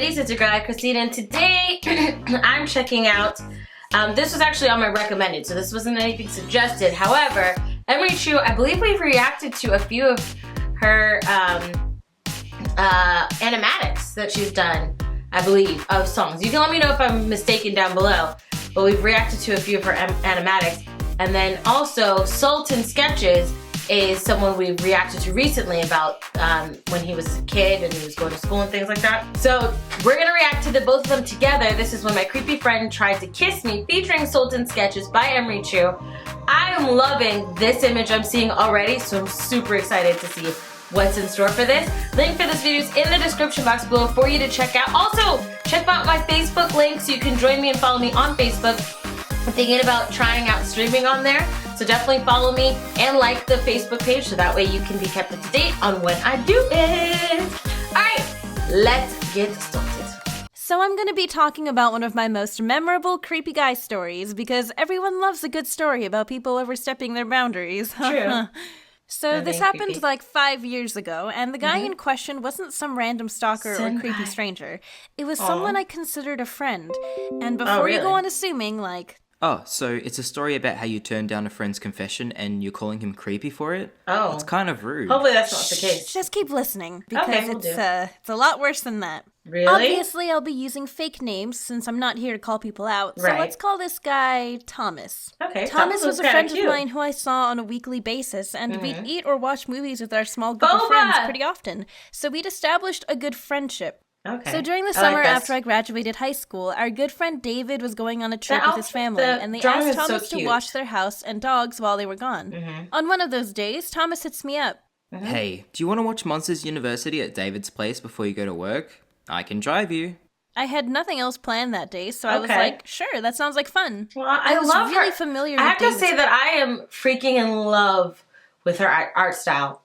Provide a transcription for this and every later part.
ladies, it's your girl AyChristene, and today I'm checking out, this was actually on my recommended, so this wasn't anything suggested. However, Emirichu, I believe we've reacted to a few of her animatics that she's done, I believe, of songs. You can let me know if I'm mistaken down below, but we've reacted to a few of her animatics. And then also, Sultan Sketches is someone we've reacted to recently about when he was a kid and he was going to school and things like that. So we're gonna react to both of them together. This is When My Creepy Friend Tried to Kiss Me, featuring Sultan Sketches by Emirichu. I am loving this image I'm seeing already, so I'm super excited to see what's in store for this. Link for this video is in the description box below for you to check out. Also, check out my Facebook link so you can join me and follow me on Facebook. I'm thinking about trying out streaming on there, so definitely follow me and like the Facebook page so that way you can be kept up to date on when I do it. Alright, let's get started. So I'm going to be talking about one of my most memorable creepy guy stories because everyone loves a good story about people overstepping their boundaries. True. So this happened like 5 years ago, and the guy in question wasn't some random stalker or creepy stranger. It was someone I considered a friend. And before you go on assuming, like... Oh, so it's a story about how you turned down a friend's confession and you're calling him creepy for it? Oh. It's kind of rude. Hopefully that's not the case. Just keep listening, because okay, it's a lot worse than that. Really? Obviously, I'll be using fake names since I'm not here to call people out. So let's call this guy Thomas. Okay, Thomas was a friend of mine who I saw on a weekly basis, and we'd eat or watch movies with our small group of friends pretty often. So we'd established a good friendship. Okay. So during the summer after I graduated high school, our good friend David was going on a trip with his family, and they asked Thomas to watch their house and dogs while they were gone. On one of those days, Thomas hits me up. Hey, do you want to watch Monsters University at David's place before you go to work? I can drive you. I had nothing else planned that day, so I was like, sure, that sounds like fun. Well, I was love really her. familiar I with have to say that I am freaking in love with her art style.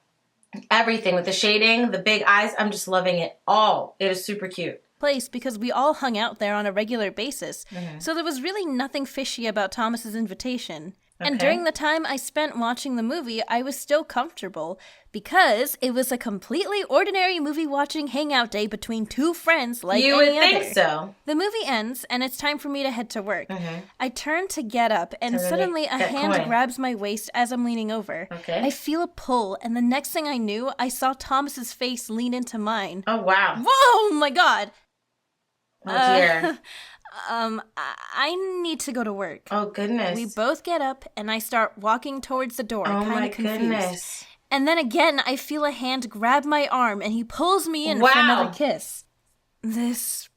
Everything, with the shading, the big eyes, I'm just loving it all. It is super cute. Place because we all hung out there on a regular basis, so there was really nothing fishy about Thomas's invitation. And during the time I spent watching the movie, I was still comfortable because it was a completely ordinary movie-watching hangout day between two friends like any other. You would think so. The movie ends, and it's time for me to head to work. I turn to get up, and suddenly a hand grabs my waist as I'm leaning over. I feel a pull, and the next thing I knew, I saw Thomas's face lean into mine. Oh, wow. Whoa, my God. Oh, dear. I need to go to work. Oh, goodness. We both get up, and I start walking towards the door, kind of confused. Goodness. And then again, I feel a hand grab my arm, and he pulls me in for another kiss. This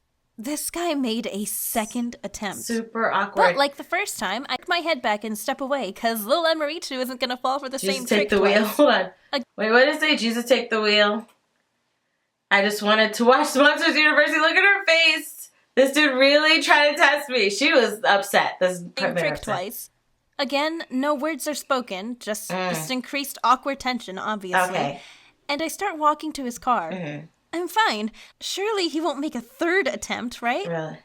guy made a second attempt. Super awkward. But like the first time, I put my head back and step away, because little Emirichu isn't going to fall for the same trick Jesus, take the wheel. Hold on. Wait, what did it say? Jesus, take the wheel. I just wanted to watch Monsters University. Look at her face. This dude really tried to test me. She was upset. This trick twice. Again, no words are spoken, just increased awkward tension, obviously. And I start walking to his car. I'm fine. Surely he won't make a third attempt, right? Really?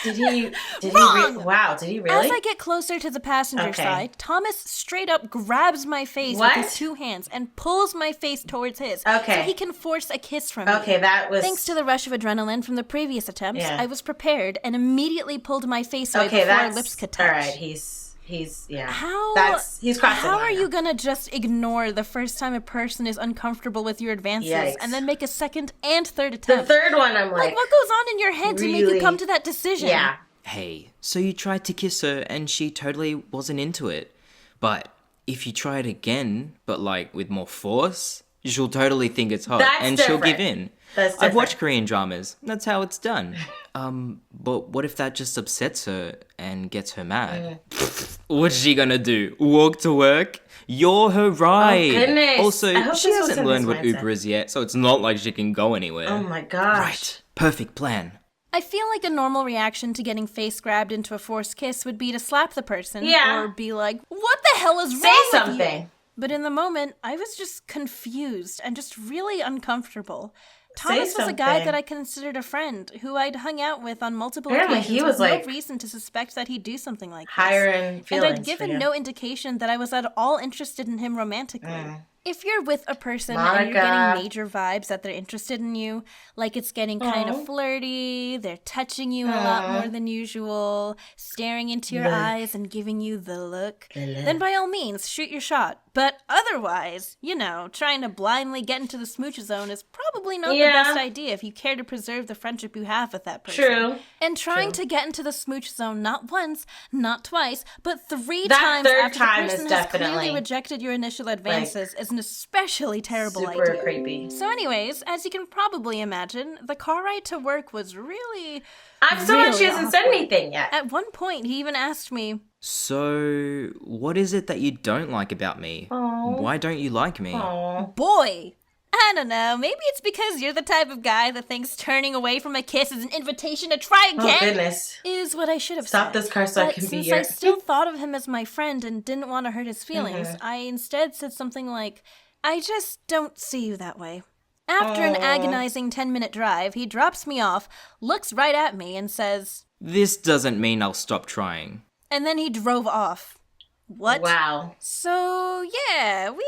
Did he wow, did he really? As I get closer to the passenger side, Thomas straight up grabs my face with his two hands and pulls my face towards his so he can force a kiss from me. That was... Thanks to the rush of adrenaline from the previous attempts, I was prepared and immediately pulled my face away before our lips could touch. Alright, he's he's crossing. How are you gonna just ignore the first time a person is uncomfortable with your advances and then make a second and third attempt? The third one, I'm like what goes on in your head to make you come to that decision? Yeah. Hey, so you tried to kiss her and she totally wasn't into it. But if you try it again, but like with more force, she'll totally think it's hot and she'll give in. I've watched Korean dramas. That's how it's done. But what if that just upsets her and gets her mad? What's she gonna do? Walk to work? You're her ride. Oh, goodness. Also, she hasn't learned what Uber is yet, so it's not like she can go anywhere. Oh my gosh. Right. Perfect plan. I feel like a normal reaction to getting face grabbed into a forced kiss would be to slap the person or be like, what the hell is wrong with you? But in the moment, I was just confused and just really uncomfortable. Thomas was a guy that I considered a friend, who I'd hung out with on multiple occasions. He was with no reason to suspect that he'd do something like this. Higher in feelings. And I'd given no indication that I was at all interested in him romantically. If you're with a person and you're getting major vibes that they're interested in you, like it's getting kind of flirty, they're touching you a lot more than usual, staring into your eyes and giving you the look, then by all means, shoot your shot. But otherwise, trying to blindly get into the smooch zone is probably not the best idea if you care to preserve the friendship you have with that person. True. And trying to get into the smooch zone not once, not twice, but 3 times after the person has clearly rejected your initial advances is an especially terrible idea. Super creepy. So anyways, as you can probably imagine, the car ride to work was really I'm so much she hasn't said anything yet. At one point, he even asked me, "So, what is it that you don't like about me? Why don't you like me?" Boy, I don't know. Maybe it's because you're the type of guy that thinks turning away from a kiss is an invitation to try again. Oh, goodness. Is what I should have said. Stop this car so I can be your... Since I still thought of him as my friend and didn't want to hurt his feelings, I instead said something like, "I just don't see you that way." After an agonizing 10-minute drive, he drops me off, looks right at me, and says, "This doesn't mean I'll stop trying." And then he drove off. What? Wow. So, yeah, we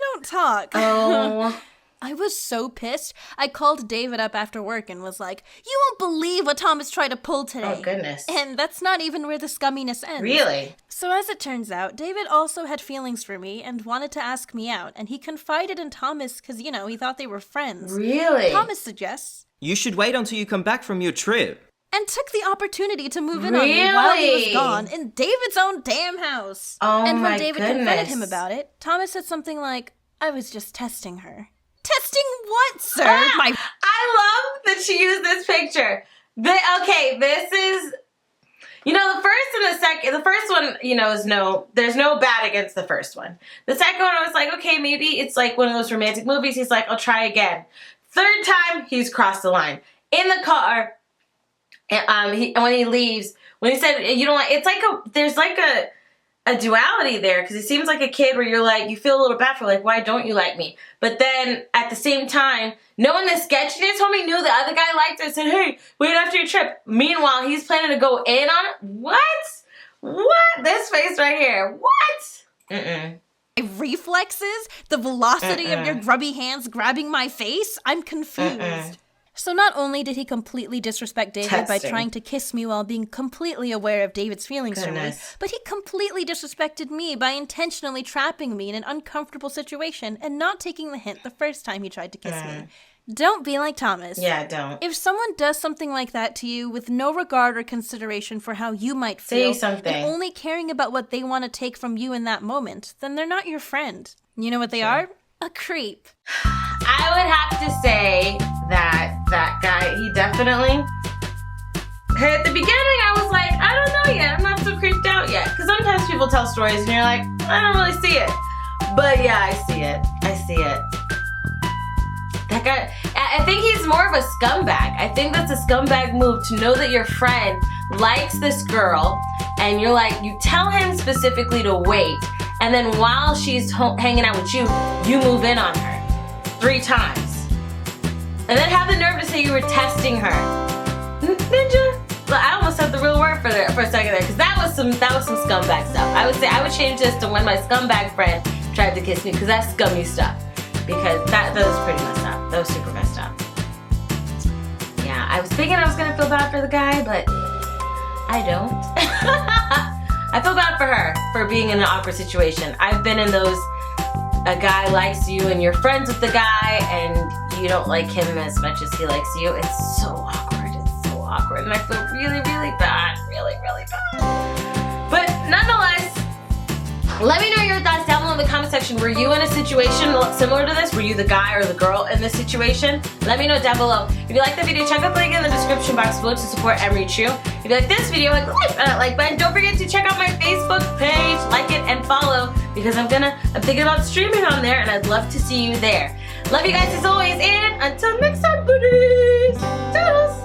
don't talk. Oh. I was so pissed. I called David up after work and was like, "You won't believe what Thomas tried to pull today." Oh, goodness. And that's not even where the scumminess ends. Really? So as it turns out, David also had feelings for me and wanted to ask me out. And he confided in Thomas because, he thought they were friends. Really? Thomas suggests, "You should wait until you come back from your trip." And took the opportunity to move in on me while he was gone in David's own damn house. Oh, and when my David goodness. confronted him about it, Thomas said something like, "I was just testing her." Testing what, sir? I love that she used this picture. This is... the first and the second... The first one, is there's no bad against the first one. The second one, I was like, okay, maybe it's like one of those romantic movies. He's like, I'll try again. Third time, he's crossed the line. In the car, and when he leaves, when he said, you don't like... It's like there's like a duality there, because he seems like a kid where you're like, you feel a little bad for like, why don't you like me? But then at the same time, knowing the sketchiness, homie knew the other guy liked it and said, hey, wait after your trip. Meanwhile, he's planning to go in on it. What? This face right here. What? Reflexes? The velocity of your grubby hands grabbing my face? I'm confused. So not only did he completely disrespect David by trying to kiss me while being completely aware of David's feelings for me, but he completely disrespected me by intentionally trapping me in an uncomfortable situation and not taking the hint the first time he tried to kiss me. Don't be like Thomas. Yeah, don't. If someone does something like that to you with no regard or consideration for how you might feel, say something, and only caring about what they want to take from you in that moment, then they're not your friend. You know what they are? A creep. I would have to say that guy, he definitely... At the beginning, I was like, I don't know yet. I'm not so creeped out yet. Because sometimes people tell stories and you're like, I don't really see it. But yeah, I see it. That guy, I think he's more of a scumbag. I think that's a scumbag move to know that your friend likes this girl and you're like, you tell him specifically to wait. And then while she's hanging out with you, you move in on her 3 times. And then have the nerve to say you were testing her. Ninja? Well, I almost had the real word for a second there, because that was some scumbag stuff. I would say I would change this to when my scumbag friend tried to kiss me, because that's scummy stuff. Because that was pretty messed up. That was super messed up. Yeah, I was thinking I was gonna feel bad for the guy, but I don't. I feel bad for her for being in an awkward situation. I've been in those, a guy likes you and you're friends with the guy and you don't like him as much as he likes you. It's so awkward. It's so awkward. And I feel really, really bad. Really, really bad. But nonetheless, let me know your thoughts down below in the comment section. Were you in a situation similar to this? Were you the guy or the girl in this situation? Let me know down below. If you like the video, check out the link in the description box below to support Emirichu. If you like this video, hit that like button. Don't forget to check out my Facebook page, like it and follow, because I'm thinking about streaming on there and I'd love to see you there. Love you guys as always, and until next time, buddies. Toodles.